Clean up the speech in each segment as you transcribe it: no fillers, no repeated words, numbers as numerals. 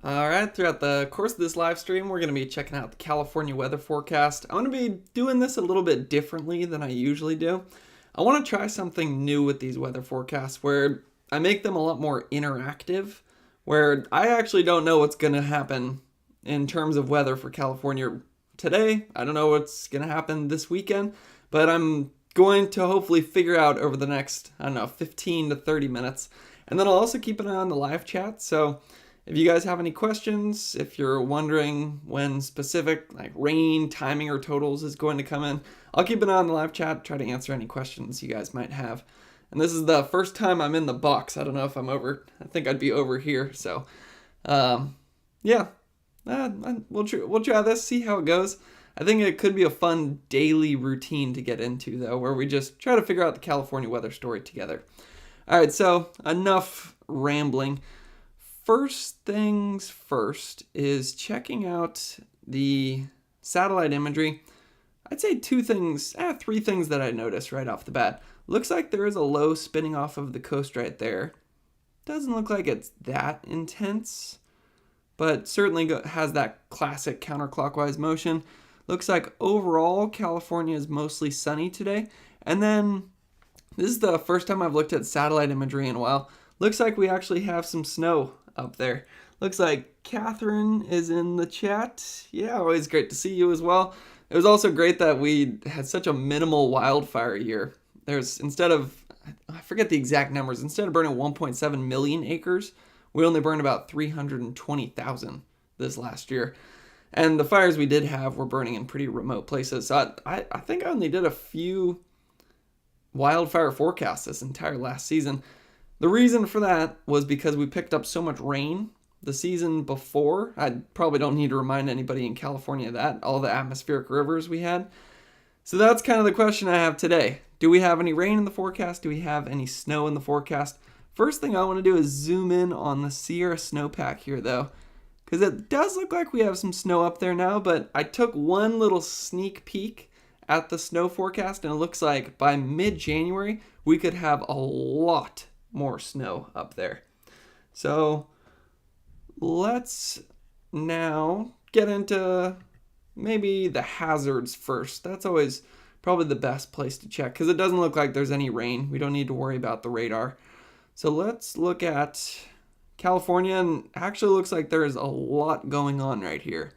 All right, throughout the course of this live stream, we're going to be checking out the California weather forecast. I'm going to be doing this a little bit differently than I usually do. I want to try something new with these weather forecasts where I make them a lot more interactive, where I actually don't know what's going to happen in terms of weather for California today. I don't know what's going to happen this weekend, but I'm going to hopefully figure out over the next, 15 to 30 minutes. And then I'll also keep an eye on the live chat. So if you guys have any questions, if you're wondering when specific like rain, timing, or totals is going to come in, I'll keep an eye on the live chat, try to answer any questions you guys might have. And this is the first time I'm in the box. I don't know if I'm over. I think I'd be over here. So, yeah, we'll try this, see how it goes. I think it could be a fun daily routine to get into, though, where we just try to figure out the California weather story together. All right, so enough rambling. First things first is checking out the satellite imagery. I'd say three things that I noticed right off the bat. Looks like there is a low spinning off of the coast right there. Doesn't look like it's that intense, but certainly has that classic counterclockwise motion. Looks like overall California is mostly sunny today. And then this is the first time I've looked at satellite imagery in a while. Looks like we actually have some snow up there. Looks like Catherine is in the chat. Yeah, always great to see you as well. It was also great that we had such a minimal wildfire year. Instead of, I forget the exact numbers, instead of burning 1.7 million acres, we only burned about 320,000 this last year. And the fires we did have were burning in pretty remote places. So I think I only did a few wildfire forecasts this entire last season. The reason for that was because we picked up so much rain the season before. I probably don't need to remind anybody in California of that, all the atmospheric rivers we had. So that's kind of the question I have today. Do we have any rain in the forecast? Do we have any snow in the forecast? First thing I want to do is zoom in on the Sierra snowpack here, though, because it does look like we have some snow up there now, but I took one little sneak peek at the snow forecast, and it looks like by mid-January, we could have a lot more snow up there. So let's now get into maybe the hazards first. That's always probably the best place to check because it doesn't look like there's any rain. We don't need to worry about the radar. So let's look at California, and actually looks like there is a lot going on right here.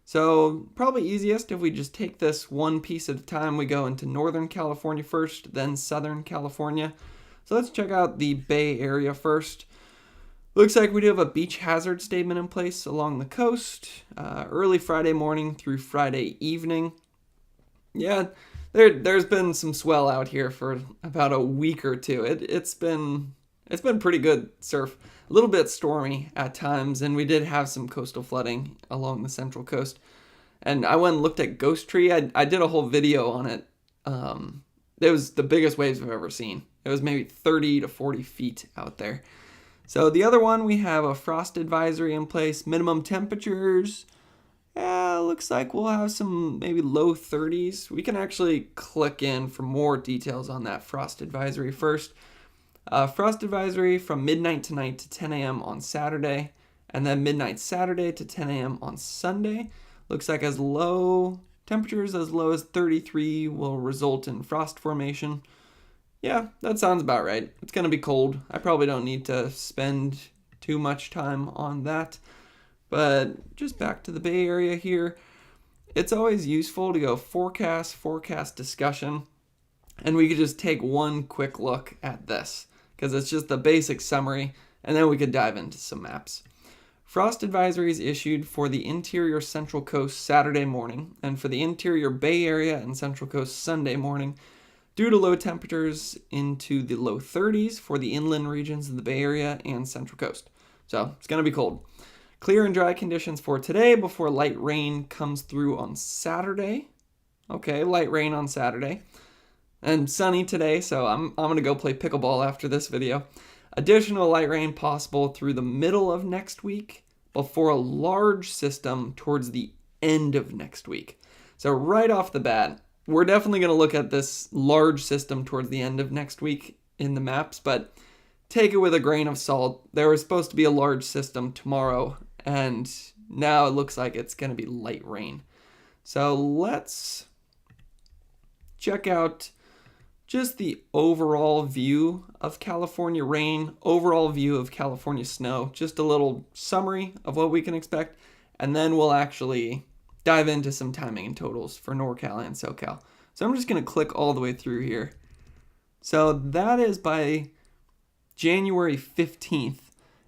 So probably easiest if we just take this one piece at a time. We go into Northern California first, then Southern California. So let's check out the Bay Area first. Looks like we do have a beach hazard statement in place along the coast, early Friday morning through Friday evening. Yeah, there's been some swell out here for about a week or two. It's been pretty good surf. A little bit stormy at times, and we did have some coastal flooding along the central coast. And I went and looked at Ghost Tree. I did a whole video on it. It was the biggest waves I've ever seen. It was maybe 30 to 40 feet out there. So the other one, we have a frost advisory in place. Minimum temperatures, looks like we'll have some maybe low 30s. We can actually click in for more details on that frost advisory first. Frost advisory from midnight tonight to 10 a.m. on Saturday, and then midnight Saturday to 10 a.m. on Sunday. Looks like temperatures as low as 33 will result in frost formation. Yeah, that sounds about right. It's going to be cold. I probably don't need to spend too much time on that. But just back to the Bay Area here. It's always useful to go forecast discussion. And we could just take one quick look at this, because it's just the basic summary, and then we could dive into some maps. Frost advisories issued for the interior Central Coast Saturday morning, and for the interior Bay Area and Central Coast Sunday morning, due to low temperatures into the low 30s for the inland regions of the Bay Area and Central Coast. So it's going to be cold. Clear and dry conditions for today before light rain comes through on Saturday. Okay, light rain on Saturday. And sunny today, so I'm going to go play pickleball after this video. Additional light rain possible through the middle of next week before a large system towards the end of next week. So right off the bat, we're definitely going to look at this large system towards the end of next week in the maps, but take it with a grain of salt. There was supposed to be a large system tomorrow and now it looks like it's going to be light rain. So let's check out just the overall view of California rain, overall view of California snow, just a little summary of what we can expect, and then we'll actually dive into some timing and totals for NorCal and SoCal. So I'm just going to click all the way through here. So that is by January 15th.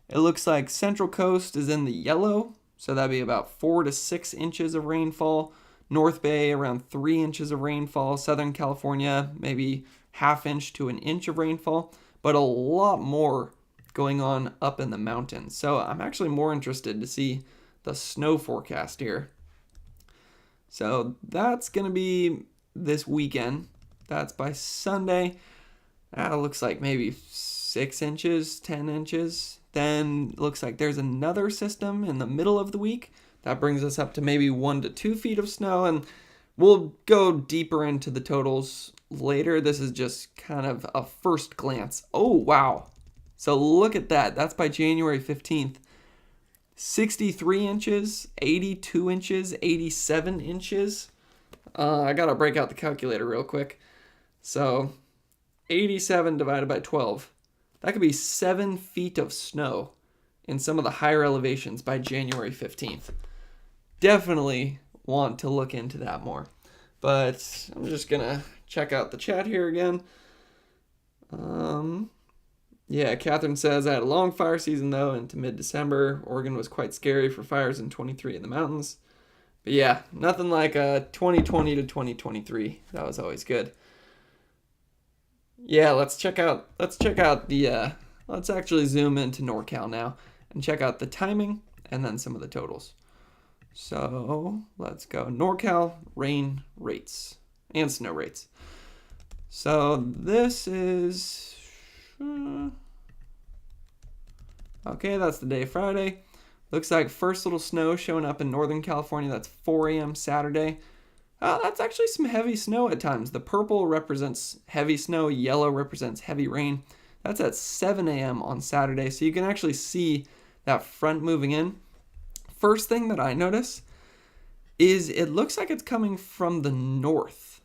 It looks like Central Coast is in the yellow, so that'd be about 4 to 6 inches of rainfall. North Bay, around 3 inches of rainfall. Southern California, maybe ½ inch to 1 inch of rainfall, but a lot more going on up in the mountains. So I'm actually more interested to see the snow forecast here. So that's going to be this weekend. That's by Sunday. That looks like maybe 6 inches, 10 inches. Then it looks like there's another system in the middle of the week. That brings us up to maybe 1 to 2 feet of snow, and we'll go deeper into the totals later. This is just kind of a first glance. Oh, wow. So look at that. That's by January 15th. 63 inches, 82 inches, 87 inches. I got to break out the calculator real quick. So 87 divided by 12. That could be 7 feet of snow in some of the higher elevations by January 15th. Definitely want to look into that more. But I'm just going to check out the chat here again. Yeah, Catherine says, I had a long fire season, though, into mid-December. Oregon was quite scary for fires in 23 in the mountains. But yeah, nothing like 2020 to 2023. That was always good. Yeah, let's actually zoom into NorCal now and check out the timing and then some of the totals. So let's go NorCal rain rates and snow rates. So this is, okay, that's the day Friday. Looks like first little snow showing up in Northern California. That's 4 a.m. Saturday. That's actually some heavy snow at times. The purple represents heavy snow, yellow represents heavy rain. That's at 7 a.m. on Saturday, so you can actually see that front moving in. First thing that I notice is it looks like it's coming from the north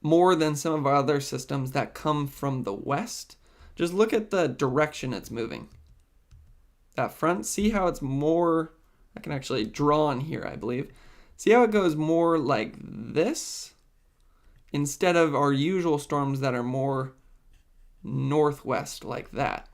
more than some of our other systems that come from the west. Just look at the direction it's moving. That front, see how it's more, I can actually draw on here, I believe. See how it goes more like this instead of our usual storms that are more northwest like that.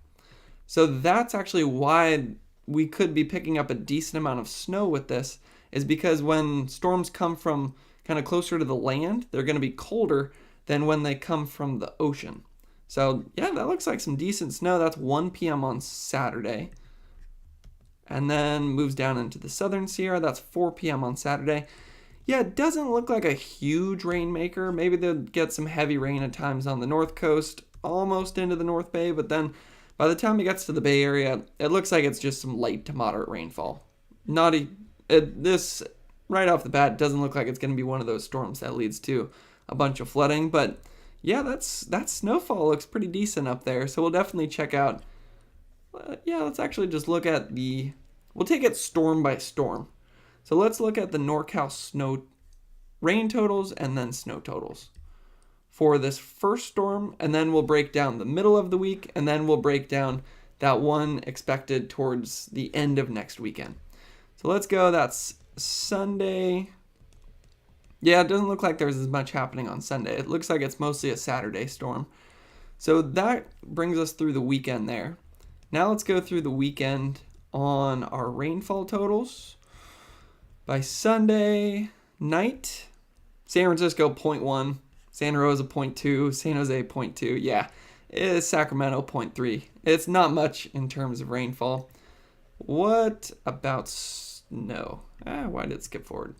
So that's actually why we could be picking up a decent amount of snow with this, is because when storms come from kind of closer to the land, they're going to be colder than when they come from the ocean. So yeah, that looks like some decent snow. That's 1 p.m. on Saturday. And then moves down into the southern Sierra. That's 4 p.m. on Saturday. Yeah, it doesn't look like a huge rainmaker. Maybe they'll get some heavy rain at times on the north coast, almost into the North Bay, but then by the time it gets to the Bay Area, it looks like it's just some light to moderate rainfall. This, right off the bat, doesn't look like it's going to be one of those storms that leads to a bunch of flooding, but yeah, that snowfall looks pretty decent up there, so we'll definitely check out. Yeah, let's actually just look at we'll take it storm by storm. So let's look at the NorCal snow rain totals and then snow totals for this first storm, and then we'll break down the middle of the week, and then we'll break down that one expected towards the end of next weekend. So let's go, that's Sunday. Yeah, it doesn't look like there's as much happening on Sunday. It looks like it's mostly a Saturday storm. So that brings us through the weekend there. Now let's go through the weekend on our rainfall totals. By Sunday night, San Francisco 0.1, Santa Rosa 0.2, San Jose 0.2. Yeah, it's Sacramento 0.3. It's not much in terms of rainfall. What about snow? Why did it skip forward?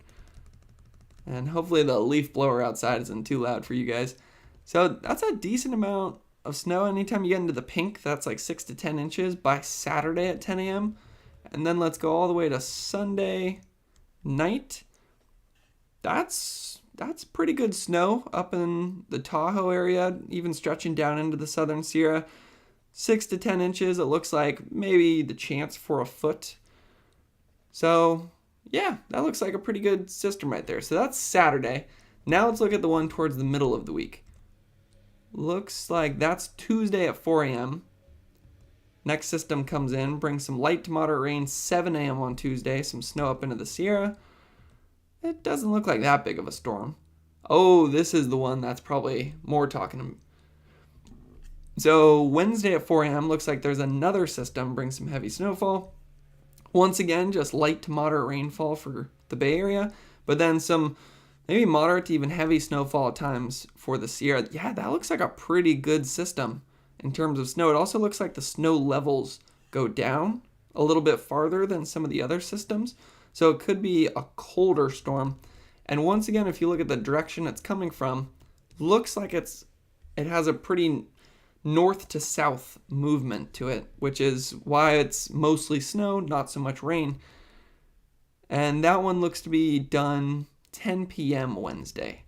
And hopefully the leaf blower outside isn't too loud for you guys. So that's a decent amount of snow. Anytime you get into the pink, that's like 6 to 10 inches by Saturday at 10 a.m. And then let's go all the way to Sunday night. That's pretty good snow up in the Tahoe area, even stretching down into the southern Sierra. 6 to 10 inches. It looks like maybe the chance for a foot. So, yeah, that looks like a pretty good system right there. So that's Saturday. Now let's look at the one towards the middle of the week. Looks like that's Tuesday at 4 a.m. Next system comes in, brings some light to moderate rain, 7 a.m. on Tuesday, some snow up into the Sierra. It doesn't look like that big of a storm. Oh, this is the one that's probably more talking. So Wednesday at 4 a.m. looks like there's another system, brings some heavy snowfall. Once again, just light to moderate rainfall for the Bay Area, but then some maybe moderate to even heavy snowfall at times for the Sierra. Yeah, that looks like a pretty good system in terms of snow. It also looks like the snow levels go down a little bit farther than some of the other systems. So it could be a colder storm. And once again, if you look at the direction it's coming from, looks like it has a pretty north to south movement to it, which is why it's mostly snow, not so much rain. And that one looks to be done 10 p.m. Wednesday.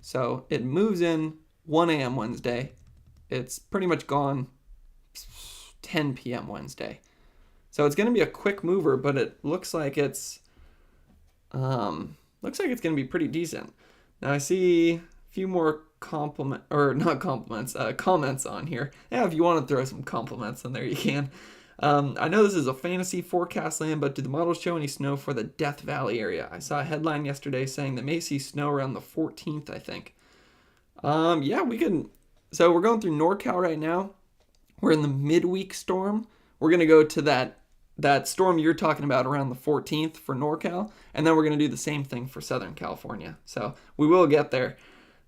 So it moves in 1 a.m. Wednesday. It's pretty much gone 10 p.m. Wednesday. So it's going to be a quick mover, but it looks like it's going to be pretty decent. Now I see a few more comments on here. Yeah, if you want to throw some compliments in there, you can. I know this is a fantasy forecast land, but do the models show any snow for the Death Valley area? I saw a headline yesterday saying that may see snow around the 14th, I think. Yeah, we can. So we're going through NorCal right now. We're in the midweek storm. We're going to go to that storm you're talking about around the 14th for NorCal, and then we're going to do the same thing for Southern California. So we will get there.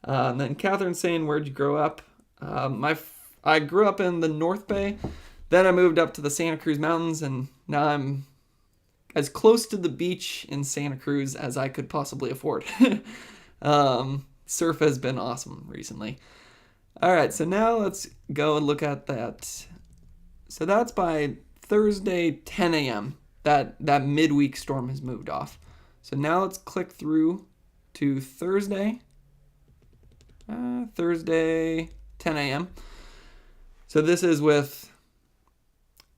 And then Catherine's saying, where'd you grow up? I grew up in the North Bay. Then I moved up to the Santa Cruz Mountains, and now I'm as close to the beach in Santa Cruz as I could possibly afford. Surf has been awesome recently. All right, so now let's go and look at that. So that's by Thursday, 10 a.m. That midweek storm has moved off. So now let's click through to Thursday. Thursday, 10 a.m. So this is with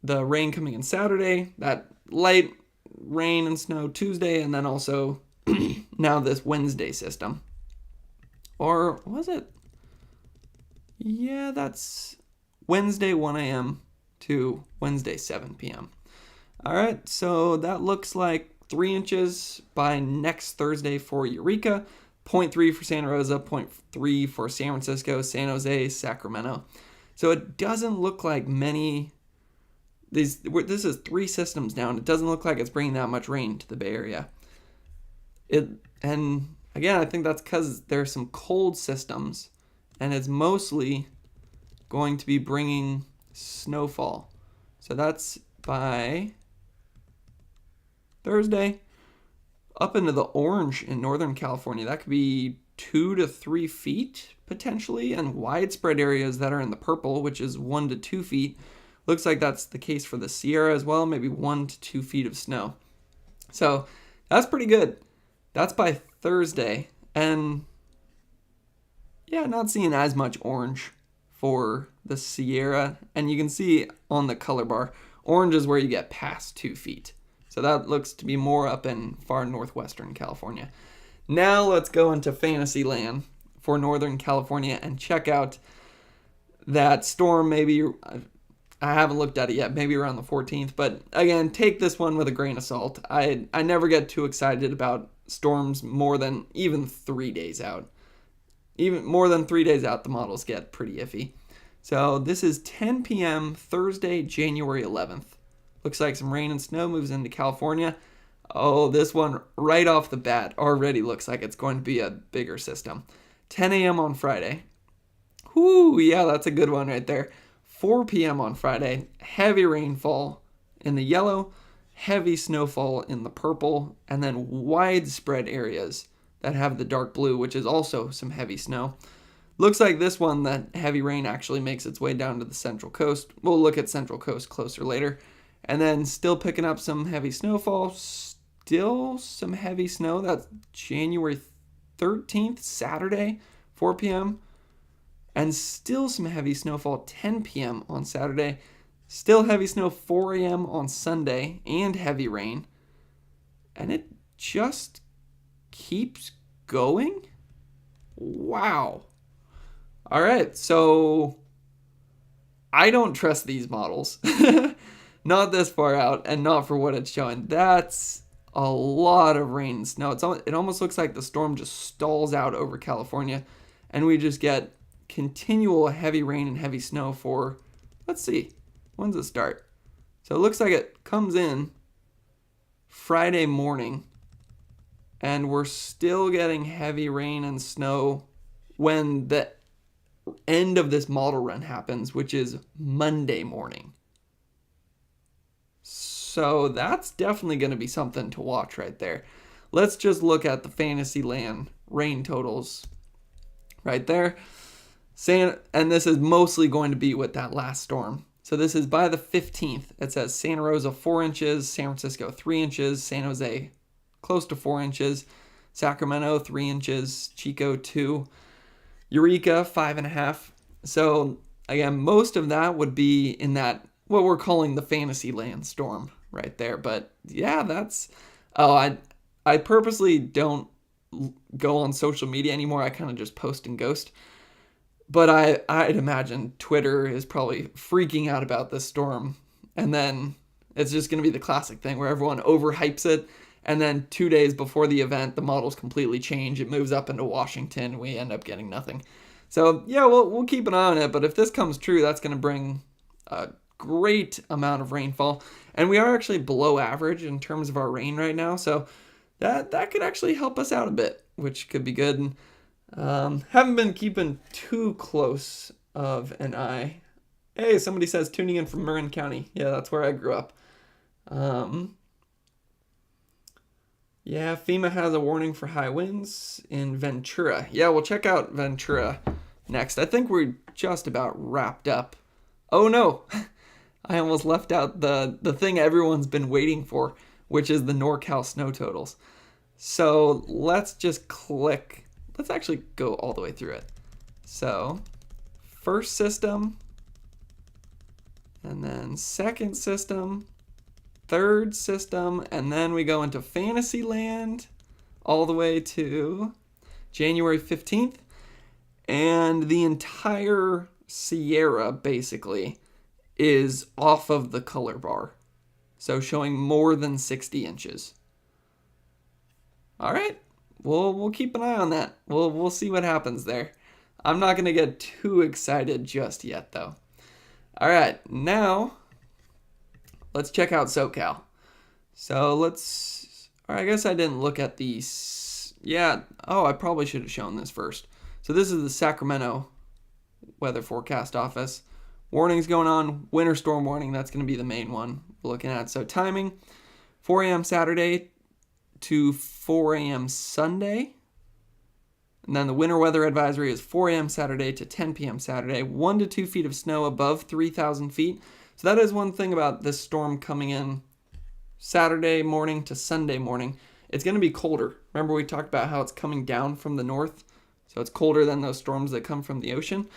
the rain coming in Saturday, that light rain and snow Tuesday, and then also now this Wednesday system. Or was it? Yeah, that's Wednesday 1 a.m. to Wednesday 7 p.m. All right, so that looks like 3 inches by next Thursday for Eureka, 0.3 for Santa Rosa, 0.3 for San Francisco, San Jose, Sacramento. So it doesn't look like many. This is 3 systems down. It doesn't look like it's bringing that much rain to the Bay Area. And again, I think that's because there's some cold systems, and it's mostly going to be bringing snowfall. So that's by Thursday up into the orange in Northern California. That could be 2 to 3 feet potentially, and widespread areas that are in the purple, which is 1 to 2 feet. Looks like that's the case for the Sierra as well, maybe 1 to 2 feet of snow. So that's pretty good. That's by Thursday. And yeah, not seeing as much orange for the Sierra. And you can see on the color bar, orange is where you get past 2 feet. So that looks to be more up in far northwestern California. Now let's go into fantasy land for Northern California and check out that storm. Maybe, I haven't looked at it yet, maybe around the 14th. But again, take this one with a grain of salt. I never get too excited about storms more than even 3 days out. Even more than 3 days out, the models get pretty iffy. So this is 10 p.m. Thursday, January 11th. Looks like some rain and snow moves into California. Oh, this one right off the bat already looks like it's going to be a bigger system. 10 a.m. on Friday. Whoo, yeah, that's a good one right there. 4 p.m. on Friday, heavy rainfall in the yellow, heavy snowfall in the purple, and then widespread areas that have the dark blue, which is also some heavy snow. Looks like this one, that heavy rain actually makes its way down to the Central Coast. We'll look at Central Coast closer later. And then still picking up some heavy snowfall, still some heavy snow. That's January 13th, Saturday, 4 p.m. And still some heavy snowfall, 10 p.m. on Saturday. Still heavy snow, 4 a.m. on Sunday, and heavy rain. And it just keeps going. Wow. All right, so I don't trust these models. Not this far out and not for what it's showing. That's a lot of rain and snow. It almost looks like the storm just stalls out over California and we just get continual heavy rain and heavy snow for, let's see, when's it start? So it looks like it comes in Friday morning and we're still getting heavy rain and snow when the end of this model run happens, which is Monday morning. So that's definitely going to be something to watch right there. Let's just look at the Fantasyland rain totals right there. And this is mostly going to be with that last storm. So this is by the 15th. It says Santa Rosa 4 inches, San Francisco 3 inches, San Jose close to 4 inches, Sacramento 3 inches, Chico 2, Eureka 5.5. So again, most of that would be in that what we're calling the Fantasyland storm right there. But yeah, I purposely don't go on social media anymore. I kind of just post and ghost. But I'd imagine Twitter is probably freaking out about this storm. And then it's just going to be the classic thing where everyone overhypes it. And then 2 days before the event, the models completely change. It moves up into Washington. And we end up getting nothing. So yeah, we'll keep an eye on it. But if this comes true, that's going to bring a great amount of rainfall. And we are actually below average in terms of our rain right now. So that could actually help us out a bit, which could be good. And haven't been keeping too close of an eye. Hey, somebody says tuning in from Marin County. Yeah, that's where I grew up. Yeah, FEMA has a warning for high winds in Ventura. Yeah, we'll check out Ventura next. I think we're just about wrapped up. Oh no, I almost left out the thing everyone's been waiting for, which is the NorCal snow totals. So let's just click. Let's actually go all the way through it. So first system, and then second system, third system, and then we go into Fantasyland all the way to January 15th. And the entire Sierra basically is off of the color bar. So showing more than 60 inches. All right. We'll keep an eye on that. We'll see what happens there. I'm not going to get too excited just yet, though. All right, now let's check out SoCal. So I guess I didn't look at these. Yeah, I probably should have shown this first. So this is the Sacramento weather forecast office. Warnings going on, winter storm warning. That's going to be the main one we're looking at. So timing, 4 a.m. Saturday to 4 a.m. Sunday. And then the winter weather advisory is 4 a.m. Saturday to 10 p.m. Saturday. 1 to 2 feet of snow above 3,000 feet. So that is one thing about this storm coming in Saturday morning to Sunday morning. It's going to be colder. Remember we talked about how it's coming down from the north? So it's colder than those storms that come from the ocean.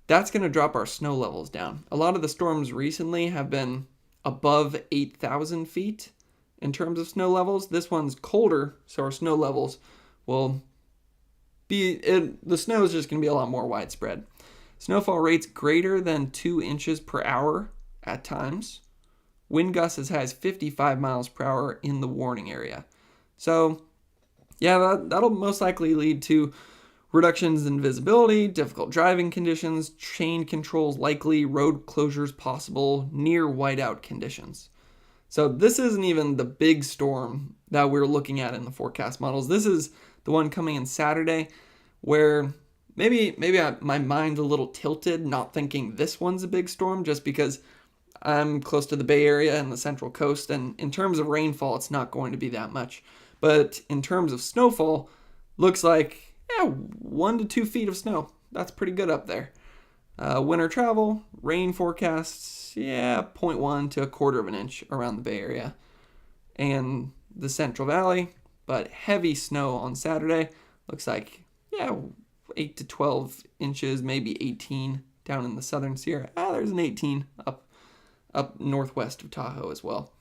That's going to drop our snow levels down. A lot of the storms recently have been above 8,000 feet. In terms of snow levels, this one's colder, so our snow levels will be, the snow is just going to be a lot more widespread. Snowfall rates greater than 2 inches per hour at times. Wind gusts as high as 55 miles per hour in the warning area. So, yeah, that'll most likely lead to reductions in visibility, difficult driving conditions, chain controls likely, road closures possible, near whiteout conditions. So this isn't even the big storm that we're looking at in the forecast models. This is the one coming in Saturday where maybe my mind's a little tilted, not thinking this one's a big storm just because I'm close to the Bay Area and the Central Coast. And in terms of rainfall, it's not going to be that much. But in terms of snowfall, looks like 1 to 2 feet of snow. That's pretty good up there. Winter travel, rain forecasts, 0.1 to 1/4 of an inch around the Bay Area and the Central Valley, but heavy snow on Saturday. Looks like, 8 to 12 inches, maybe 18 down in the southern Sierra. There's an 18 up northwest of Tahoe as well.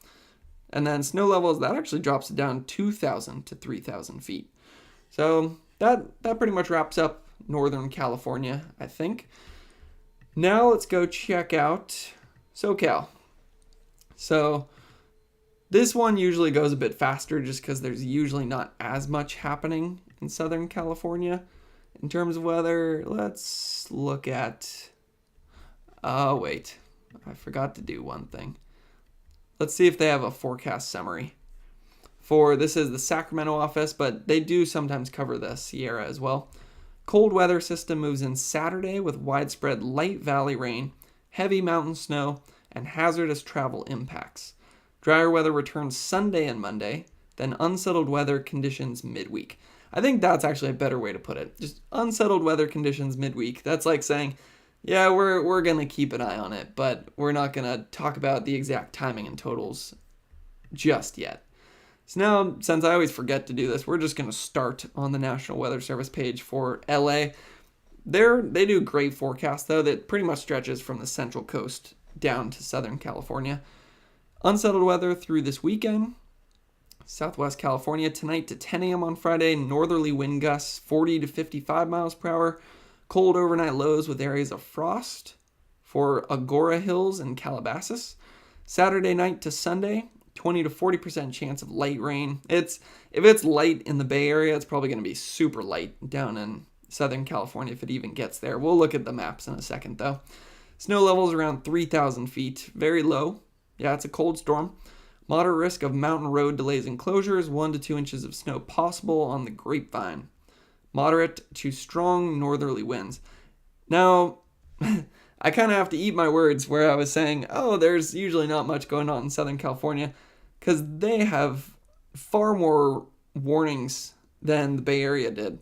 And then snow levels, that actually drops it down 2,000 to 3,000 feet. So that pretty much wraps up Northern California, I think. Now let's go check out SoCal. So this one usually goes a bit faster just because there's usually not as much happening in Southern California. In terms of weather, let's look at... Oh, wait. I forgot to do one thing. Let's see if they have a forecast summary. This is the Sacramento office, but they do sometimes cover the Sierra as well. Cold weather system moves in Saturday with widespread light valley rain, heavy mountain snow, and hazardous travel impacts. Drier weather returns Sunday and Monday, then unsettled weather conditions midweek. I think that's actually a better way to put it. Just unsettled weather conditions midweek. That's like saying, yeah, we're going to keep an eye on it, but we're not going to talk about the exact timing and totals just yet. So now, since I always forget to do this, we're just going to start on the National Weather Service page for LA. They do great forecasts, though, that pretty much stretches from the Central Coast down to Southern California. Unsettled weather through this weekend. Southwest California tonight to 10 a.m. on Friday. Northerly wind gusts 40 to 55 miles per hour. Cold overnight lows with areas of frost for Agora Hills and Calabasas. Saturday night to Sunday, 20 to 40% chance of light rain. If it's light in the Bay Area, it's probably going to be super light down in Southern California if it even gets there. We'll look at the maps in a second, though. Snow levels around 3,000 feet, very low. Yeah, it's a cold storm. Moderate risk of mountain road delays and closures, 1 to 2 inches of snow possible on the Grapevine. Moderate to strong northerly winds. Now, I kind of have to eat my words where I was saying, oh, there's usually not much going on in Southern California, because they have far more warnings than the Bay Area did.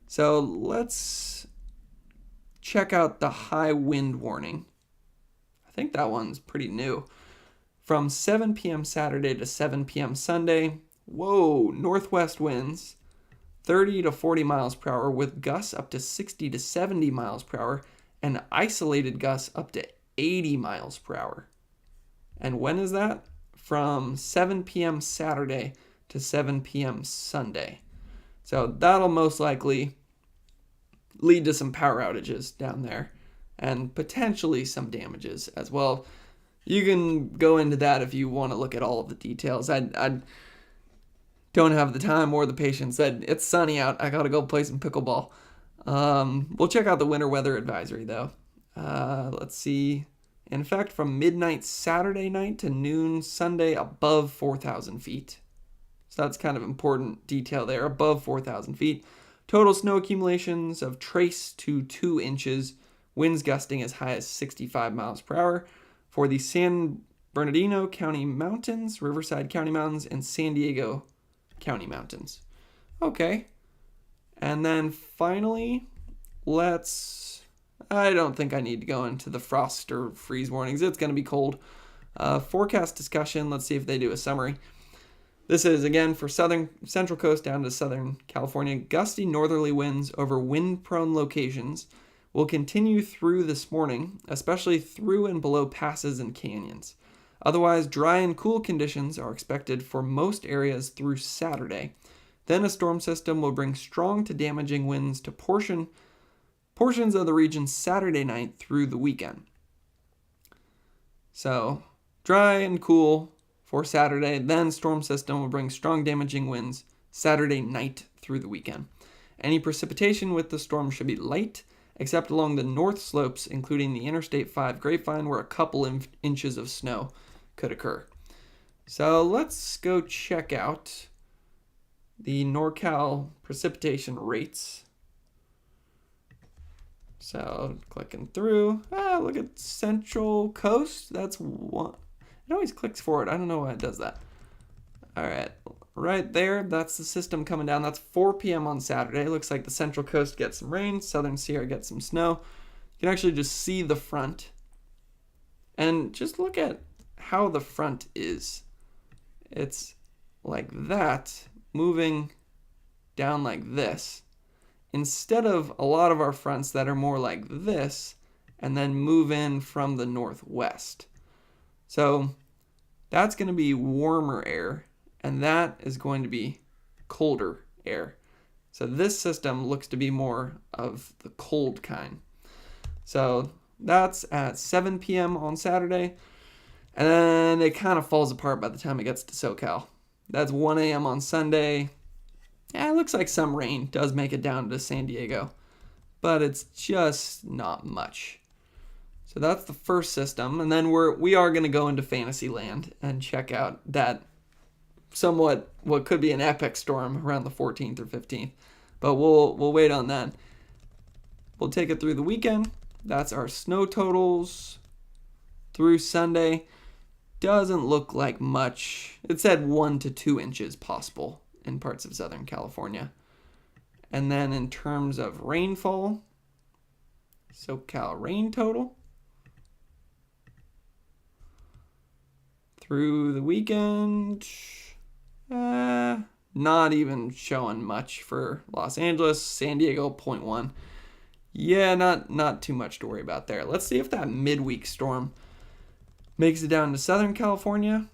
So let's check out the high wind warning. I think that one's pretty new. From 7 p.m. Saturday to 7 p.m. Sunday, whoa, northwest winds, 30 to 40 miles per hour with gusts up to 60 to 70 miles per hour and isolated gusts up to 80 miles per hour. And when is that? From 7 p.m. Saturday to 7 p.m. Sunday. So that'll most likely lead to some power outages down there and potentially some damages as well. You can go into that if you want to look at all of the details. I don't have the time or the patience. It's sunny out. I got to go play some pickleball. We'll check out the winter weather advisory, though. Let's see. In fact, from midnight Saturday night to noon Sunday, above 4,000 feet. So that's kind of important detail there, above 4,000 feet. Total snow accumulations of trace to 2 inches. Winds gusting as high as 65 miles per hour. For the San Bernardino County Mountains, Riverside County Mountains, and San Diego County Mountains. Okay. And then finally, I don't think I need to go into the frost or freeze warnings. It's going to be cold. Forecast discussion. Let's see if they do a summary. This is, again, for Central Coast down to Southern California. Gusty northerly winds over wind-prone locations will continue through this morning, especially through and below passes and canyons. Otherwise, dry and cool conditions are expected for most areas through Saturday. Then a storm system will bring strong to damaging winds to portions of the region Saturday night through the weekend. So, dry and cool for Saturday, then storm system will bring strong damaging winds Saturday night through the weekend. Any precipitation with the storm should be light, except along the north slopes, including the Interstate 5 Grapevine, where a couple inches of snow could occur. So let's go check out the NorCal precipitation rates. So clicking through, look at Central Coast. That's one. It always clicks forward. I don't know why it does that. All right, right there, that's the system coming down. That's 4 p.m. on Saturday. Looks like the Central Coast gets some rain, Southern Sierra gets some snow. You can actually just see the front. And just look at how the front is. It's like that, moving down like this, instead of a lot of our fronts that are more like this, and then move in from the northwest. So That's going to be warmer air, and that is going to be colder air. So this system looks to be more of the cold kind. So that's at 7 p.m. on Saturday, and then it kind of falls apart by the time it gets to SoCal. That's 1 a.m. on Sunday. Yeah, it looks like some rain does make it down to San Diego, but it's just not much. So that's the first system, and then we are going to go into Fantasyland and check out that somewhat what could be an epic storm around the 14th or 15th, but we'll wait on that. We'll take it through the weekend. That's our snow totals through Sunday. Doesn't look like much. It said 1 to 2 inches possible in parts of Southern California. And then in terms of rainfall, SoCal rain total through the weekend, not even showing much for Los Angeles. San Diego, 0.1. Yeah, not too much to worry about there. Let's see if that midweek storm makes it down to Southern California.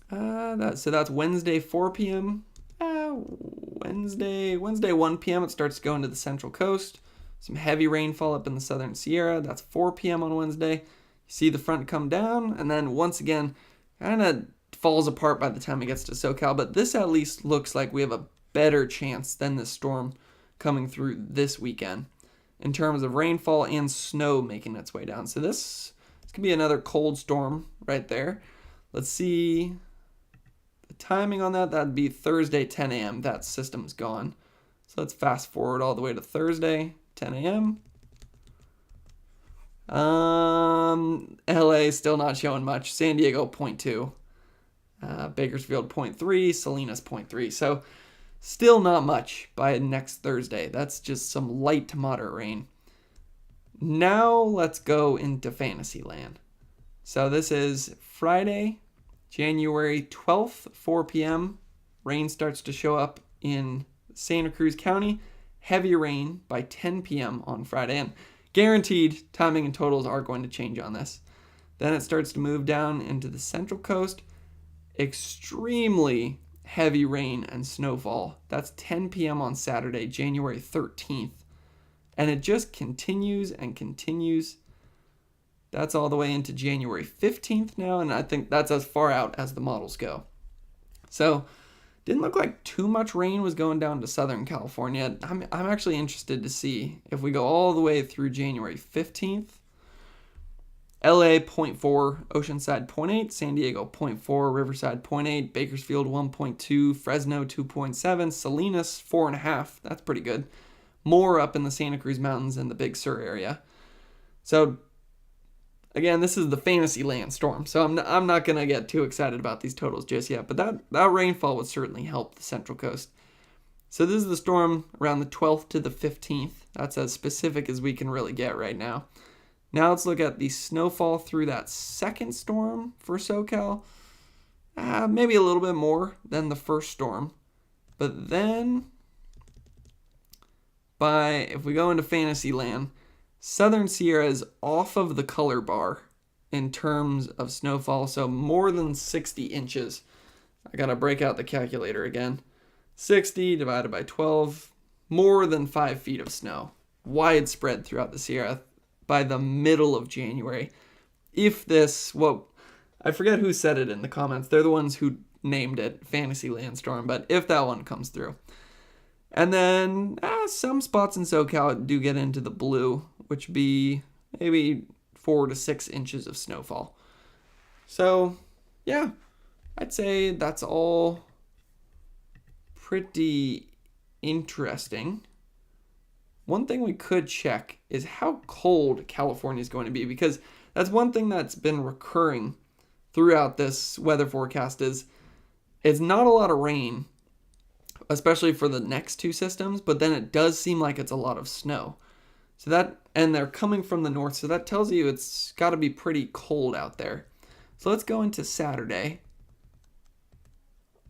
So that's Wednesday, 4 p.m. Wednesday, 1 p.m. it starts to go into the Central Coast. Some heavy rainfall up in the Southern Sierra. That's 4 p.m. on Wednesday. You see the front come down, and then once again, kind of falls apart by the time it gets to SoCal. But this at least looks like we have a better chance than this storm coming through this weekend in terms of rainfall and snow making its way down. So this could be another cold storm right there. Let's see the timing on that. That'd be Thursday, 10 a.m. That system's gone. So let's fast forward all the way to Thursday, 10 a.m. LA still not showing much. San Diego, 0.2. Bakersfield, 0.3. Salinas, 0.3. So still not much by next Thursday. That's just some light to moderate rain. Now let's go into Fantasyland. So this is Friday, January 12th, 4 p.m. Rain starts to show up in Santa Cruz County. Heavy rain by 10 p.m. on Friday. And guaranteed timing and totals are going to change on this. Then it starts to move down into the Central Coast. Extremely heavy rain and snowfall. That's 10 p.m. on Saturday, January 13th. And it just continues and continues. That's all the way into January 15th now, and I think that's as far out as the models go. So, didn't look like too much rain was going down to Southern California. I'm actually interested to see if we go all the way through January 15th. LA 0.4, Oceanside 0.8, San Diego 0.4, Riverside 0.8, Bakersfield 1.2, Fresno 2.7, Salinas 4.5. That's pretty good. More up in the Santa Cruz Mountains and the Big Sur area. So, again, this is the Fantasyland storm, so I'm not going to get too excited about these totals just yet, but that rainfall would certainly help the Central Coast. So this is the storm around the 12th to the 15th. That's as specific as we can really get right now. Now let's look at the snowfall through that second storm for SoCal. Maybe a little bit more than the first storm. But then, if we go into Fantasyland, Southern Sierra is off of the color bar in terms of snowfall, so more than 60 inches. I gotta break out the calculator again. 60 divided by 12, more than 5 feet of snow. Widespread throughout the Sierra by the middle of January. If this, I forget who said it in the comments. They're the ones who named it Fantasyland Storm, but if that one comes through. And then some spots in SoCal do get into the blue, which would be maybe 4 to 6 inches of snowfall. So, yeah, I'd say that's all pretty interesting. One thing we could check is how cold California is going to be, because that's one thing that's been recurring throughout this weather forecast is it's not a lot of rain, especially for the next two systems, but then it does seem like it's a lot of snow. And they're coming from the north, so that tells you it's got to be pretty cold out there. So let's go into Saturday.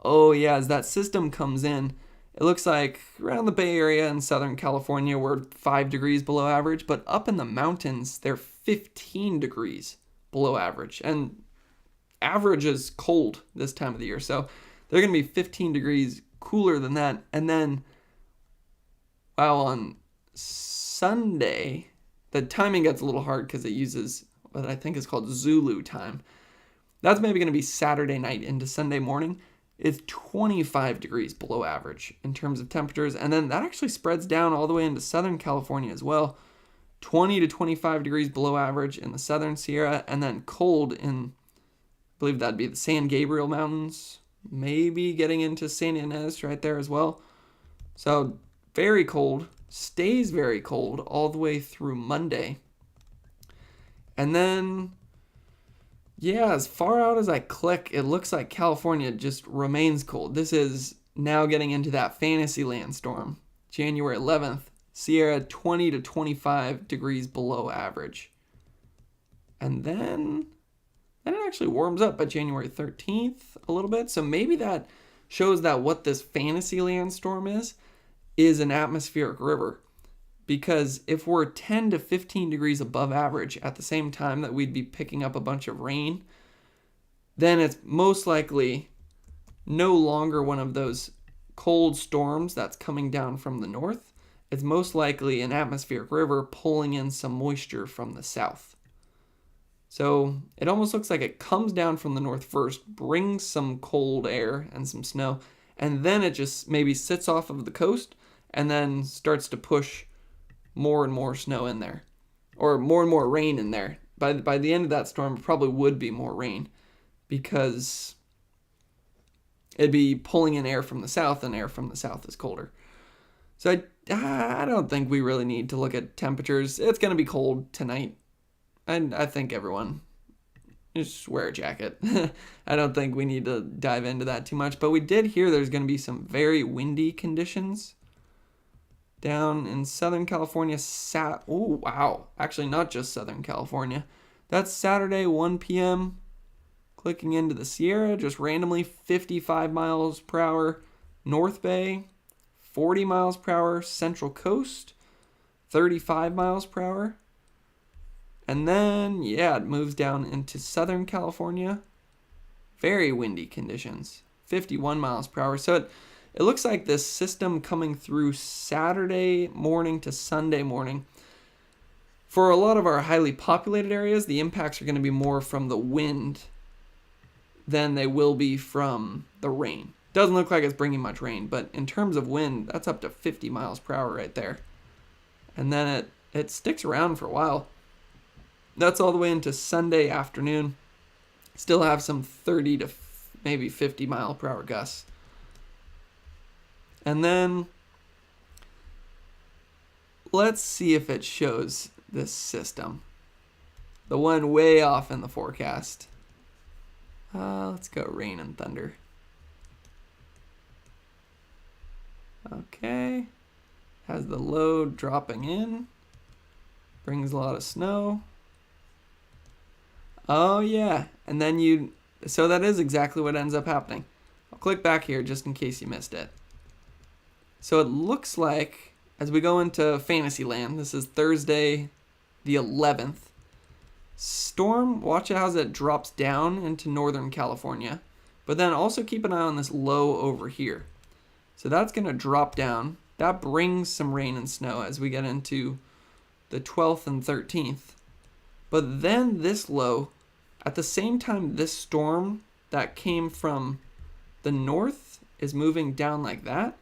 Oh yeah, as that system comes in, it looks like around the Bay Area and Southern California we're 5 degrees below average, but up in the mountains they're 15 degrees below average. And averages cold this time of the year. So they're going to be 15 degrees cooler than that. And then, wow, on Sunday, the timing gets a little hard because it uses what I think is called Zulu time. That's maybe going to be Saturday night into Sunday morning. It's 25 degrees below average in terms of temperatures. And then that actually spreads down all the way into Southern California as well. 20 to 25 degrees below average in the Southern Sierra, and then cold in, I believe that'd be the San Gabriel Mountains, maybe getting into San Ynez right there as well. So very cold, stays very cold all the way through Monday. And then, yeah, as far out as I click, it looks like California just remains cold. This is now getting into that Fantasyland storm. January 11th, Sierra 20 to 25 degrees below average. And then it actually warms up by January 13th a little bit. So maybe that shows that what this Fantasyland storm is an atmospheric river. Because if we're 10 to 15 degrees above average at the same time that we'd be picking up a bunch of rain, then it's most likely no longer one of those cold storms that's coming down from the north. It's most likely an atmospheric river pulling in some moisture from the south. So it almost looks like it comes down from the north first, brings some cold air and some snow, and then it just maybe sits off of the coast and then starts to push more and more snow in there, or more and more rain in there. By the end of that storm, it probably would be more rain because it'd be pulling in air from the south, and air from the south is colder. So I don't think we really need to look at temperatures. It's going to be cold tonight, and I think everyone just wear a jacket. I don't think we need to dive into that too much, but we did hear there's going to be some very windy conditions down in Southern California. Oh, wow. Actually, not just Southern California. That's Saturday, 1 p.m. Clicking into the Sierra, just randomly 55 miles per hour. North Bay, 40 miles per hour. Central Coast, 35 miles per hour. And then, yeah, it moves down into Southern California. Very windy conditions, 51 miles per hour. So it looks like this system coming through Saturday morning to Sunday morning. For a lot of our highly populated areas, the impacts are going to be more from the wind than they will be from the rain. Doesn't look like it's bringing much rain, but in terms of wind, that's up to 50 miles per hour right there. And then it sticks around for a while. That's all the way into Sunday afternoon. Still have some 30 to maybe 50 mile per hour gusts. And then let's see if it shows this system. The one way off in the forecast. Let's go rain and thunder. Okay. Has the low dropping in. Brings a lot of snow. Oh yeah. And then so that is exactly what ends up happening. I'll click back here just in case you missed it. So it looks like, as we go into Fantasyland, this is Thursday the 11th, storm, watch it as it drops down into Northern California, but then also keep an eye on this low over here. So that's going to drop down. That brings some rain and snow as we get into the 12th and 13th. But then this low, at the same time this storm that came from the north is moving down like that,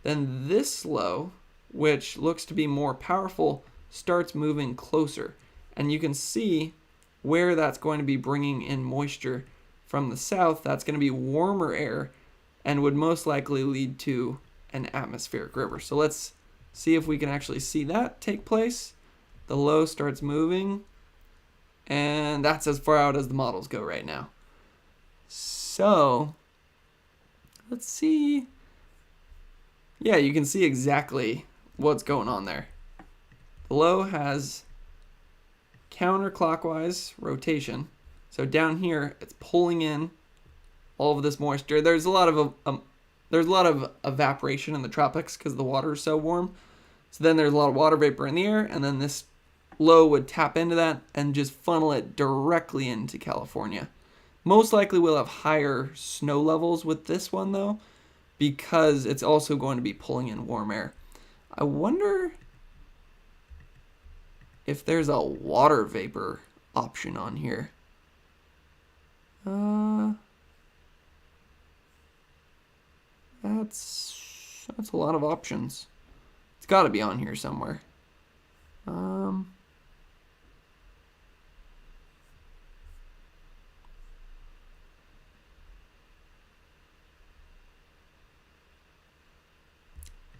then this low, which looks to be more powerful, starts moving closer. And you can see where that's going to be bringing in moisture from the south. That's going to be warmer air and would most likely lead to an atmospheric river. So let's see if we can actually see that take place. The low starts moving, and that's as far out as the models go right now. So let's see. Yeah, you can see exactly what's going on there. The low has counterclockwise rotation. So down here, it's pulling in all of this moisture. There's a lot of evaporation in the tropics because the water is so warm. So then there's a lot of water vapor in the air, and then this low would tap into that and just funnel it directly into California. Most likely we'll have higher snow levels with this one though, because it's also going to be pulling in warm air. I wonder if there's a water vapor option on here. That's a lot of options. It's got to be on here somewhere.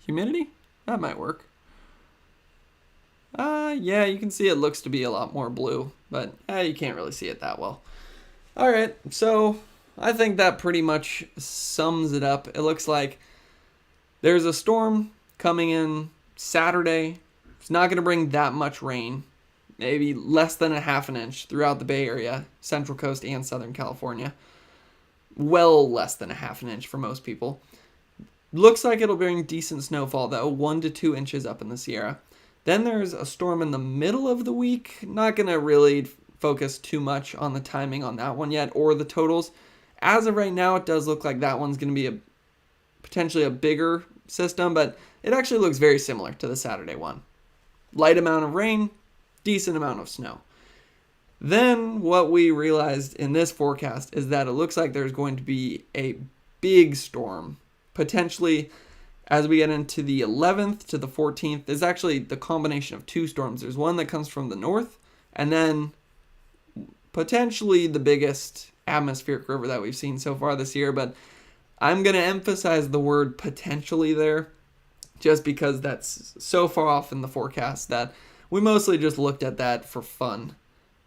Humidity? That might work. Yeah, you can see it looks to be a lot more blue, but you can't really see it that well. All right, so I think that pretty much sums it up. It looks like there's a storm coming in Saturday. It's not going to bring that much rain, maybe less than a half an inch throughout the Bay Area, Central Coast, and Southern California. Well less than a half an inch for most people. Looks like it'll bring decent snowfall, though, 1 to 2 inches up in the Sierra. Then there's a storm in the middle of the week. Not going to really focus too much on the timing on that one yet or the totals. As of right now, it does look like that one's going to be potentially a bigger system, but it actually looks very similar to the Saturday one. Light amount of rain, decent amount of snow. Then what we realized in this forecast is that it looks like there's going to be a big storm, potentially as we get into the 11th to the 14th. There's actually the combination of two storms. There's one that comes from the north, and then potentially the biggest atmospheric river that we've seen so far this year, but I'm going to emphasize the word potentially there just because that's so far off in the forecast that we mostly just looked at that for fun.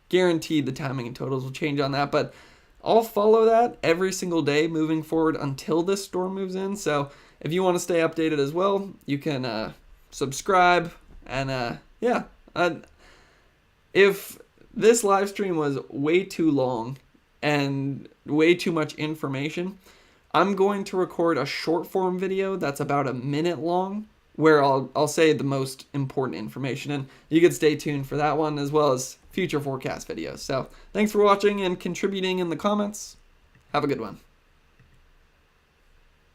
Guaranteed the timing and totals will change on that, but I'll follow that every single day moving forward until this storm moves in. So if you want to stay updated as well, you can subscribe. And if this live stream was way too long and way too much information, I'm going to record a short form video that's about a minute long where I'll say the most important information, and you can stay tuned for that one as well as future forecast videos. So thanks for watching and contributing in the comments. Have a good one.